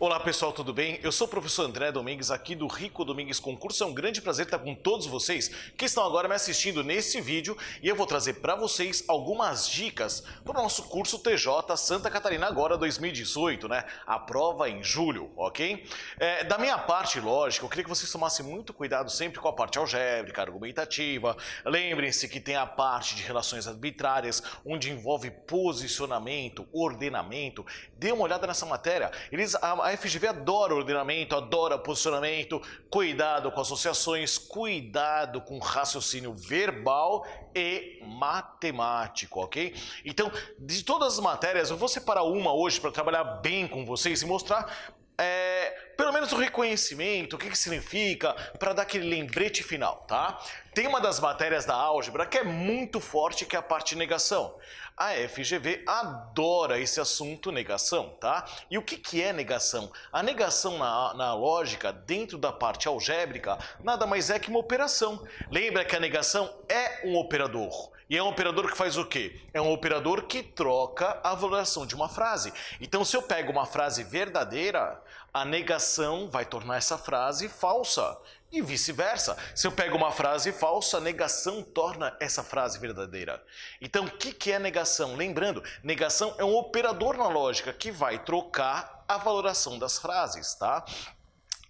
Olá pessoal, tudo bem? Eu sou o professor André Domingues aqui do Rico Domingues Concurso. É um grande prazer estar com todos vocês que estão agora me assistindo nesse vídeo e eu vou trazer para vocês algumas dicas do nosso curso TJ Santa Catarina agora 2018, né? A prova em julho, ok? Da minha parte, lógico, eu queria que vocês tomassem muito cuidado sempre com a parte algébrica, argumentativa. Lembrem-se que tem a parte de relações arbitrárias, onde envolve posicionamento, ordenamento. Dê uma olhada nessa matéria. A FGV adora ordenamento, adora posicionamento, cuidado com associações, cuidado com raciocínio verbal e matemático, ok? Então, de todas as matérias, eu vou separar uma hoje para trabalhar bem com vocês e mostrar pelo menos o reconhecimento, o que significa, para dar aquele lembrete final, tá? Tem uma das matérias da álgebra que é muito forte, que é a parte de negação. A FGV adora esse assunto, negação, tá? E o que é negação? A negação na lógica, dentro da parte algébrica, nada mais é que uma operação. Lembra que a negação é um operador. E é um operador que faz o quê? É um operador que troca a valoração de uma frase. Então, se eu pego uma frase verdadeira, a negação vai tornar essa frase falsa. E vice-versa. Se eu pego uma frase falsa, a negação torna essa frase verdadeira. Então, o que é negação? Lembrando, negação é um operador na lógica que vai trocar a valoração das frases, tá?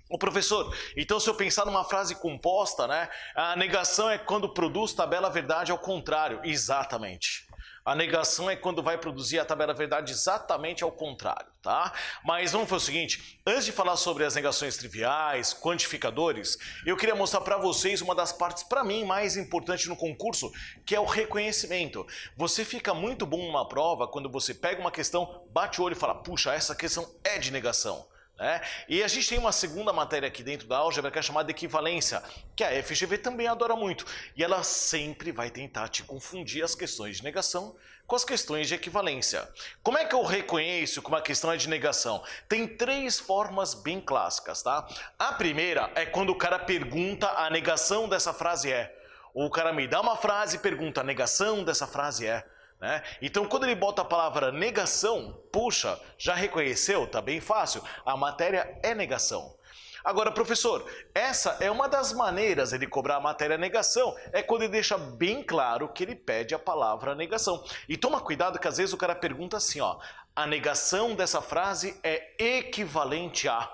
Ô professor, então se eu pensar numa frase composta, né? A negação é quando produz tabela verdade ao contrário. Exatamente. A negação é quando vai produzir a tabela verdade exatamente ao contrário, tá? Mas vamos fazer o seguinte, antes de falar sobre as negações triviais, quantificadores, eu queria mostrar para vocês uma das partes, para mim, mais importante no concurso, que é o reconhecimento. Você fica muito bom numa prova quando você pega uma questão, bate o olho e fala, puxa, essa questão é de negação. E a gente tem uma segunda matéria aqui dentro da álgebra que é chamada de equivalência, que a FGV também adora muito. E ela sempre vai tentar te confundir as questões de negação com as questões de equivalência. Como é que eu reconheço que uma questão é de negação? Tem três formas bem clássicas, tá? A primeira é quando o cara pergunta a negação dessa frase é. Ou o cara me dá uma frase e pergunta a negação dessa frase é. Então, quando ele bota a palavra negação, puxa, já reconheceu? Tá bem fácil. A matéria é negação. Agora, professor, essa é uma das maneiras de cobrar a matéria negação, é quando ele deixa bem claro que ele pede a palavra negação. E toma cuidado que às vezes o cara pergunta assim, ó, a negação dessa frase é equivalente a...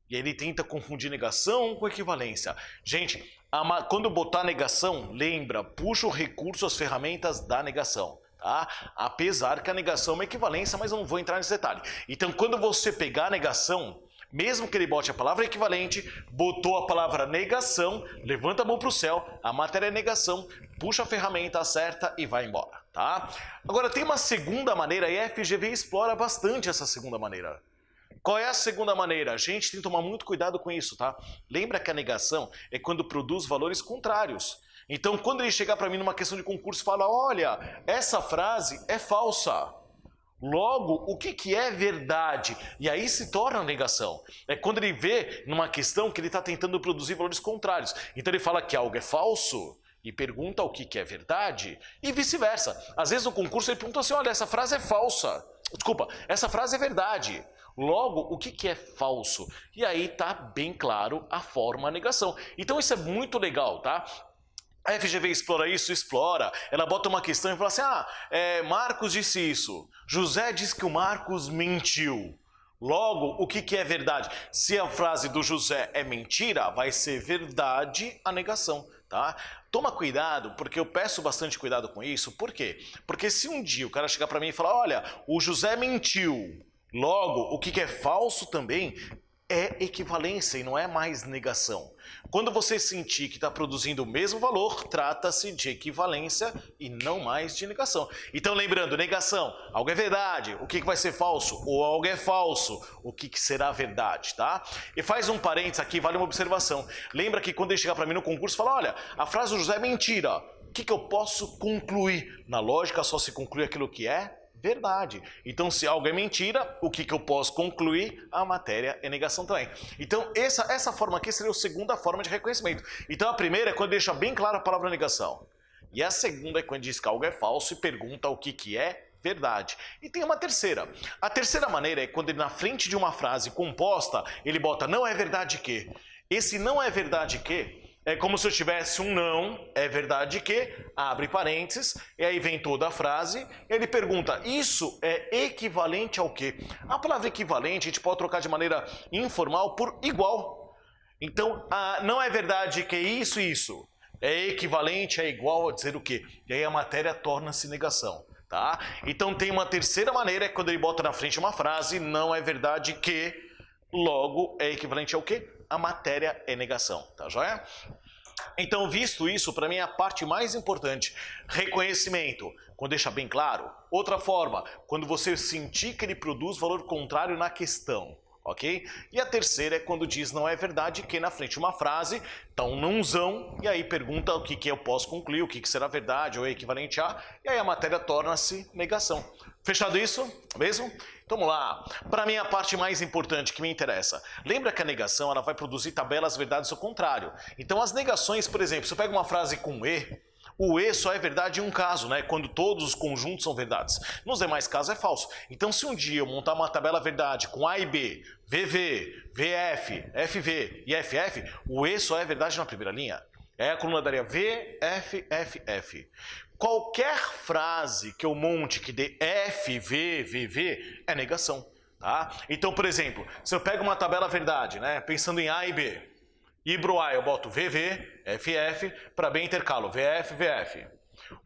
E ele tenta confundir negação com equivalência. Gente, quando botar negação, lembra, puxa o recurso, as ferramentas da negação. Tá? Apesar que a negação é uma equivalência, mas eu não vou entrar nesse detalhe. Então, quando você pegar a negação, mesmo que ele bote a palavra equivalente, botou a palavra negação, levanta a mão para o céu, a matéria é negação, puxa a ferramenta, acerta e vai embora. Tá? Agora, tem uma segunda maneira e a FGV explora bastante essa segunda maneira. Qual é a segunda maneira? A gente tem que tomar muito cuidado com isso, tá? Lembra que a negação é quando produz valores contrários. Então, quando ele chegar para mim numa questão de concurso e fala, olha, essa frase é falsa. Logo, o que é verdade? E aí se torna negação. É quando ele vê numa questão que ele está tentando produzir valores contrários. Então ele fala que algo é falso e pergunta o que é verdade e vice-versa. Às vezes no concurso ele pergunta assim, olha, essa frase é falsa. Desculpa, essa frase é verdade. Logo, o que é falso? E aí está bem claro a forma negação. Então isso é muito legal, tá? A FGV explora isso? Explora. Ela bota uma questão e fala assim, Marcos disse isso. José disse que o Marcos mentiu. Logo, o que é verdade? Se a frase do José é mentira, vai ser verdade a negação, tá? Toma cuidado, porque eu peço bastante cuidado com isso. Por quê? Porque se um dia o cara chegar para mim e falar, olha, o José mentiu. Logo, o que é falso também é equivalência e não é mais negação. Quando você sentir que está produzindo o mesmo valor, trata-se de equivalência e não mais de negação. Então lembrando, negação, algo é verdade, o que vai ser falso? Ou algo é falso, o que será verdade, tá? E faz um parênteses aqui, vale uma observação. Lembra que quando ele chegar para mim no concurso, fala, olha, a frase do José é mentira. O que eu posso concluir? Na lógica só se conclui aquilo que é verdade. Então, se algo é mentira, o que eu posso concluir? A matéria é negação também. Então, essa forma aqui seria a segunda forma de reconhecimento. Então, a primeira é quando deixa bem clara a palavra negação. E a segunda é quando diz que algo é falso e pergunta o que é verdade. E tem uma terceira. A terceira maneira é quando ele na frente de uma frase composta, ele bota não é verdade que. Esse não é verdade que é como se eu tivesse um não, é verdade que, abre parênteses, e aí vem toda a frase, e ele pergunta, isso é equivalente ao quê? A palavra equivalente a gente pode trocar de maneira informal por igual. Então, não é verdade que isso e isso. É equivalente, é igual a dizer o quê? E aí a matéria torna-se negação. Tá? Então tem uma terceira maneira, é quando ele bota na frente uma frase, não é verdade que, logo é equivalente ao quê? A matéria é negação, tá joia? Então, visto isso, para mim é a parte mais importante. Reconhecimento, quando deixa bem claro. Outra forma, quando você sentir que ele produz valor contrário na questão. Ok? E a terceira é quando diz não é verdade que na frente uma frase, tá um nãozão, e aí pergunta o que eu posso concluir, o que será verdade ou é equivalente a, e aí a matéria torna-se negação. Fechado isso? Mesmo? Então vamos lá. Para mim a parte mais importante que me interessa. Lembra que a negação ela vai produzir tabelas verdades ao contrário. Então as negações, por exemplo, se eu pego uma frase com e, o e só é verdade em um caso, né? Quando todos os conjuntos são verdades. Nos demais casos é falso. Então se um dia eu montar uma tabela verdade com A e B, VV, VF, FV e FF, o e só é verdade na primeira linha. Aí a coluna daria V, F, F, F. Qualquer frase que eu monte que dê F, V, VV é negação. Tá? Então, por exemplo, se eu pego uma tabela verdade, né? Pensando em A e B, e pro A eu boto VV, FF, para B intercalo VF, VF.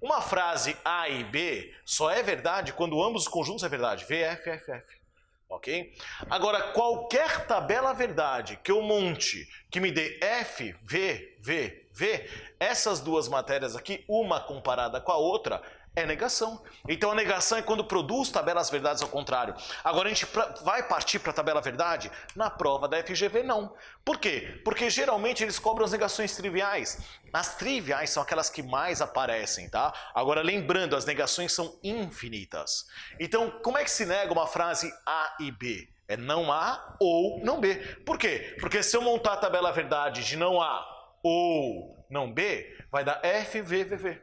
Uma frase A e B só é verdade quando ambos os conjuntos é verdade, VF, FF. Ok? Agora, qualquer tabela verdade que eu monte que me dê F, V, V, V, essas duas matérias aqui, uma comparada com a outra, é negação. Então a negação é quando produz tabelas verdades ao contrário. Agora a gente vai partir para a tabela verdade? Na prova da FGV não. Por quê? Porque geralmente eles cobram as negações triviais. As triviais são aquelas que mais aparecem, tá? Agora lembrando, as negações são infinitas. Então como é que se nega uma frase A e B? É não A ou não B. Por quê? Porque se eu montar a tabela verdade de não A ou não B, vai dar F, V, V, V.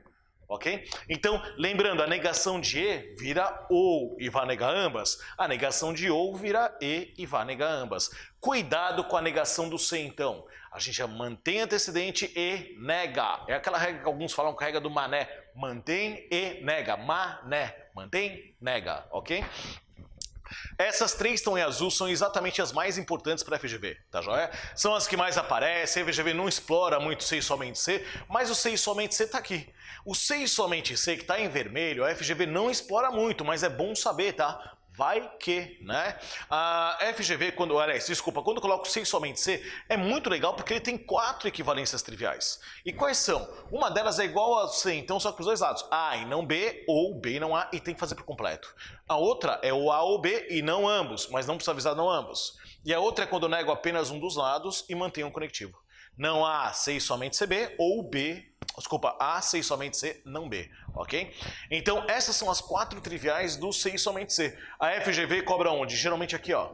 Ok? Então, lembrando, a negação de E vira OU e vai negar ambas. A negação de OU vira E vai negar ambas. Cuidado com a negação do C, então. A gente já mantém antecedente e nega. É aquela regra que alguns falam que é a regra do mané. Mantém e nega. Mané. Mantém, nega. Ok? Essas três que estão em azul são exatamente as mais importantes para a FGV, tá joia? São as que mais aparecem, a FGV não explora muito C e somente C, mas o C e somente C está aqui. O C e somente C que está em vermelho, a FGV não explora muito, mas é bom saber, tá? Vai que, né? A FGV, quando coloca o C e somente C, é muito legal porque ele tem 4 equivalências triviais. E quais são? Uma delas é igual a C, então só para os dois lados. A e não B, ou B e não A, e tem que fazer por completo. A outra é o A ou B e não ambos, mas não precisa avisar não ambos. E a outra é quando eu nego apenas um dos lados e mantenho um conectivo. Não há C e somente CB, ou A, C e somente C, não B, ok? Então essas são as 4 triviais do C e somente C. A FGV cobra onde? Geralmente aqui, ó.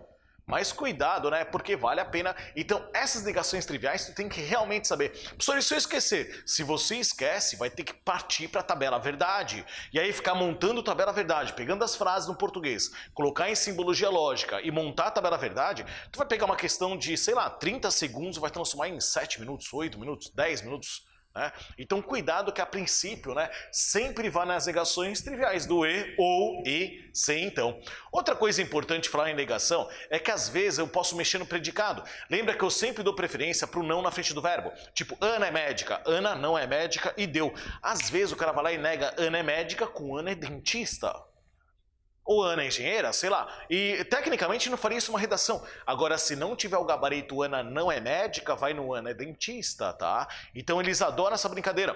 Mas cuidado, né? Porque vale a pena. Então essas negações triviais tu tem que realmente saber. Professor, e se eu esquecer? Se você esquece, vai ter que partir para a tabela verdade. E aí ficar montando tabela verdade, pegando as frases no português, colocar em simbologia lógica e montar a tabela verdade, tu vai pegar uma questão de, sei lá, 30 segundos, vai transformar em 7 minutos, 8 minutos, 10 minutos. Né? Então cuidado que a princípio, né, sempre vá nas negações triviais do E ou E, C então. Outra coisa importante falar em negação é que às vezes eu posso mexer no predicado. Lembra que eu sempre dou preferência para o não na frente do verbo. Tipo, Ana é médica, Ana não é médica e deu. Às vezes o cara vai lá e nega Ana é médica com Ana é dentista. Ou Ana é engenheira, sei lá. E tecnicamente não faria isso uma redação. Agora, se não tiver o gabarito Ana não é médica, vai no Ana é dentista, tá? Então eles adoram essa brincadeira.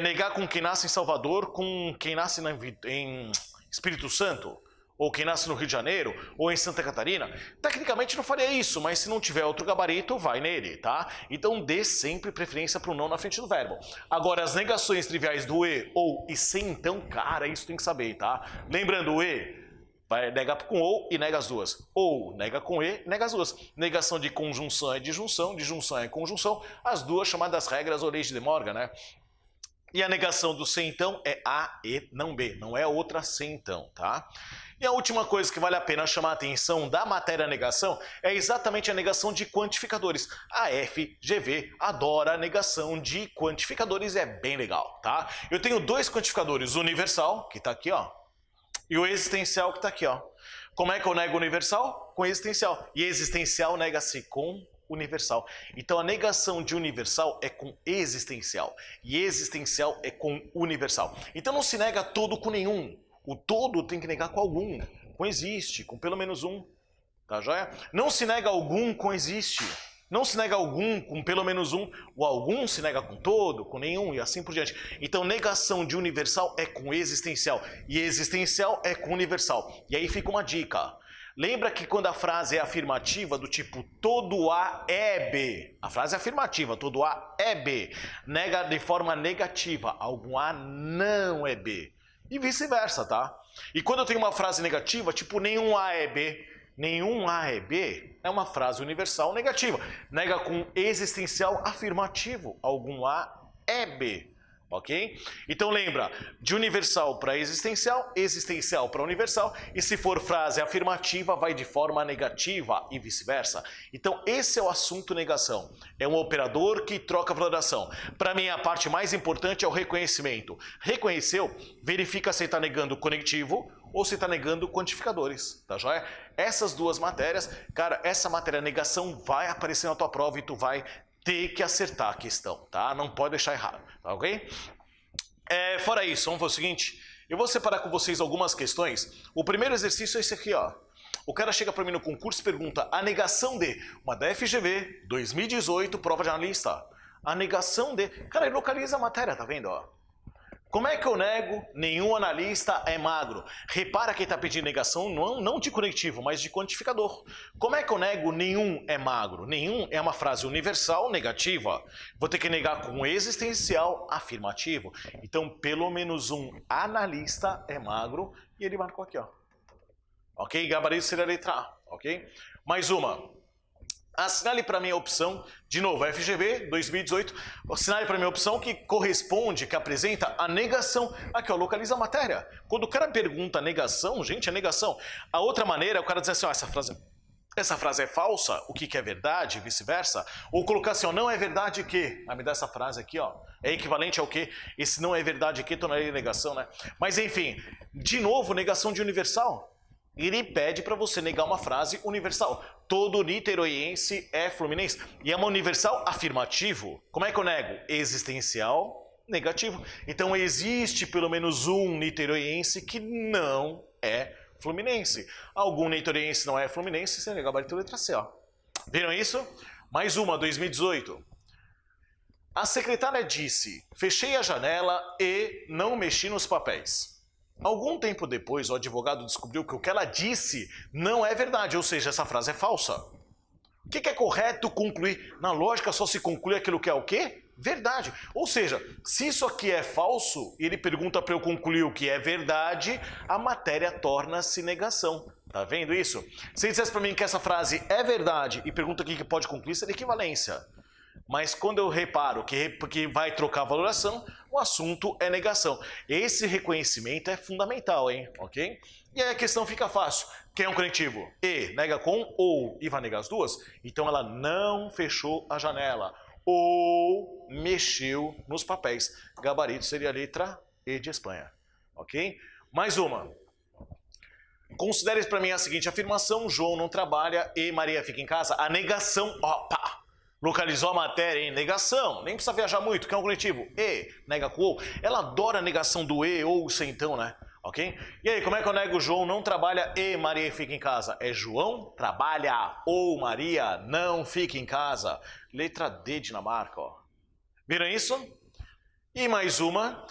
Negar com quem nasce em Salvador com quem nasce em Espírito Santo. Ou quem nasce no Rio de Janeiro, ou em Santa Catarina. Tecnicamente não faria isso, mas se não tiver outro gabarito, vai nele, tá? Então dê sempre preferência para o não na frente do verbo. Agora, as negações triviais do E ou e C, então, cara, isso tem que saber, tá? Lembrando, o E vai negar com ou e nega as duas. Ou nega com e, nega as duas. Negação de conjunção é disjunção é conjunção. As duas chamadas regras ou leis de De Morgan, né? E a negação do C, então, é A e não B, não é outra C, então, tá? E a última coisa que vale a pena chamar a atenção da matéria negação é exatamente a negação de quantificadores. A FGV adora a negação de quantificadores, é bem legal, tá? Eu tenho dois quantificadores, o universal, que tá aqui, ó, e o existencial, que tá aqui, ó. Como é que eu nego o universal? Com existencial. E existencial nega-se com universal. Então a negação de universal é com existencial e existencial é com universal. Então não se nega todo com nenhum. O todo tem que negar com algum, com existe, com pelo menos um. Tá joia? Não se nega algum com existe. Não se nega algum com pelo menos um. O algum se nega com todo, com nenhum e assim por diante. Então negação de universal é com existencial e existencial é com universal. E aí fica uma dica. Lembra que quando a frase é afirmativa, do tipo todo A é B, a frase é afirmativa, todo A é B, nega de forma negativa, algum A não é B. E vice-versa, tá? E quando eu tenho uma frase negativa, tipo nenhum A é B, nenhum A é B, é uma frase universal negativa. Nega com existencial afirmativo, algum A é B. Ok? Então lembra, de universal para existencial, existencial para universal, e se for frase afirmativa, vai de forma negativa e vice-versa. Então esse é o assunto negação. É um operador que troca valoração. Para mim a parte mais importante é o reconhecimento. Reconheceu, verifica se está negando conectivo ou se está negando quantificadores, tá joia? Essas duas matérias, cara, essa matéria negação vai aparecer na tua prova e tu vai ter que acertar a questão, tá? Não pode deixar errado, tá ok? Fora isso, vamos fazer o seguinte, eu vou separar com vocês algumas questões. O primeiro exercício é esse aqui, ó. O cara chega para mim no concurso e pergunta a negação de uma da FGV 2018, prova de analista. A negação de... Cara, ele localiza a matéria, tá vendo, ó? Como é que eu nego nenhum analista é magro? Repara que ele está pedindo negação não de conectivo, mas de quantificador. Como é que eu nego nenhum é magro? Nenhum é uma frase universal negativa. Vou ter que negar com existencial afirmativo. Então, pelo menos um analista é magro e ele marcou aqui, ó. Ok? Gabarito seria a letra A, ok? Mais uma. Assinale para mim a opção, de novo, FGV 2018, assinale para mim a opção que corresponde, que apresenta a negação. Aqui, ó, localiza a matéria. Quando o cara pergunta negação, gente, é negação. A outra maneira é o cara dizer assim, ó, essa frase é falsa, o que é verdade, vice-versa. Ou colocar assim, ó, não é verdade que, me dá essa frase aqui, ó, é equivalente ao que, esse não é verdade que, tornaria negação, né? Mas enfim, de novo, negação de universal. Ele pede para você negar uma frase universal. Todo niteroiense é fluminense. E é uma universal afirmativo. Como é que eu nego? Existencial negativo. Então existe pelo menos um niteroiense que não é fluminense. Algum niteroiense não é fluminense, você nega a gabarito letra C, ó. Viram isso? Mais uma, 2018. A secretária disse, fechei a janela e não mexi nos papéis. Algum tempo depois, o advogado descobriu que o que ela disse não é verdade, ou seja, essa frase é falsa. O que é correto concluir? Na lógica só se conclui aquilo que é o quê? Verdade. Ou seja, se isso aqui é falso e ele pergunta para eu concluir o que é verdade, a matéria torna-se negação. Tá vendo isso? Se ele dissesse para mim que essa frase é verdade e pergunta o que pode concluir, seria equivalência. Mas quando eu reparo que vai trocar a valoração, o assunto é negação. Esse reconhecimento é fundamental, hein? Ok? E aí a questão fica fácil. Quem é um conectivo? E nega com ou e vai negar as duas? Então ela não fechou a janela ou mexeu nos papéis. Gabarito seria a letra E de Espanha. Ok? Mais uma. Considere para mim a seguinte afirmação: João não trabalha e Maria fica em casa. A negação... Opa! Localizou a matéria em negação, nem precisa viajar muito, que é um conectivo. E, nega com ou. Ela adora a negação do e ou sem então, né? Ok? E aí, como é que eu nego João não trabalha e Maria fica em casa? É João trabalha ou Maria não fica em casa. Letra D, Dinamarca, ó. Viram isso? E mais uma.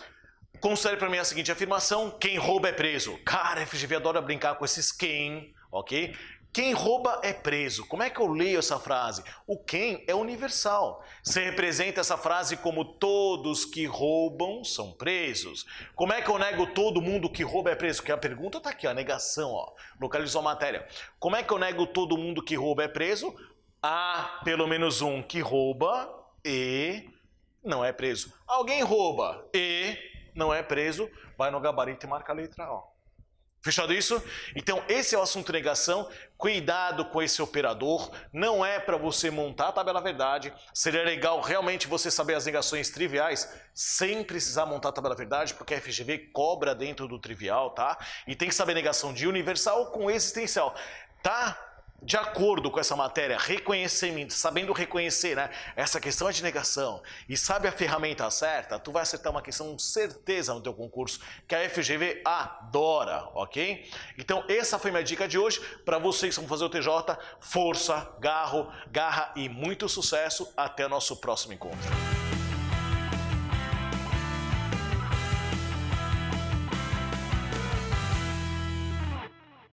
Considere para mim a seguinte afirmação: quem rouba é preso. Cara, a FGV adora brincar com esses quem, ok? Quem rouba é preso. Como é que eu leio essa frase? O quem é universal. Você representa essa frase como todos que roubam são presos. Como é que eu nego todo mundo que rouba é preso? Porque a pergunta está aqui, a negação, ó. Localizou a matéria. Como é que eu nego todo mundo que rouba é preso? Há pelo menos um que rouba e não é preso. Alguém rouba e não é preso, vai no gabarito e marca a letra O. Fechado isso? Então esse é o assunto negação. Cuidado com esse operador. Não é para você montar a tabela verdade. Seria legal realmente você saber as negações triviais sem precisar montar a tabela verdade, porque a FGV cobra dentro do trivial, tá? E tem que saber negação de universal com existencial. Tá? De acordo com essa matéria, reconhecimento, sabendo reconhecer, né? Essa questão é de negação e sabe a ferramenta certa, tu vai acertar uma questão com certeza no teu concurso, que a FGV adora, ok? Então essa foi minha dica de hoje. Para vocês que vão fazer o TJ, força, garra e muito sucesso. Até o nosso próximo encontro.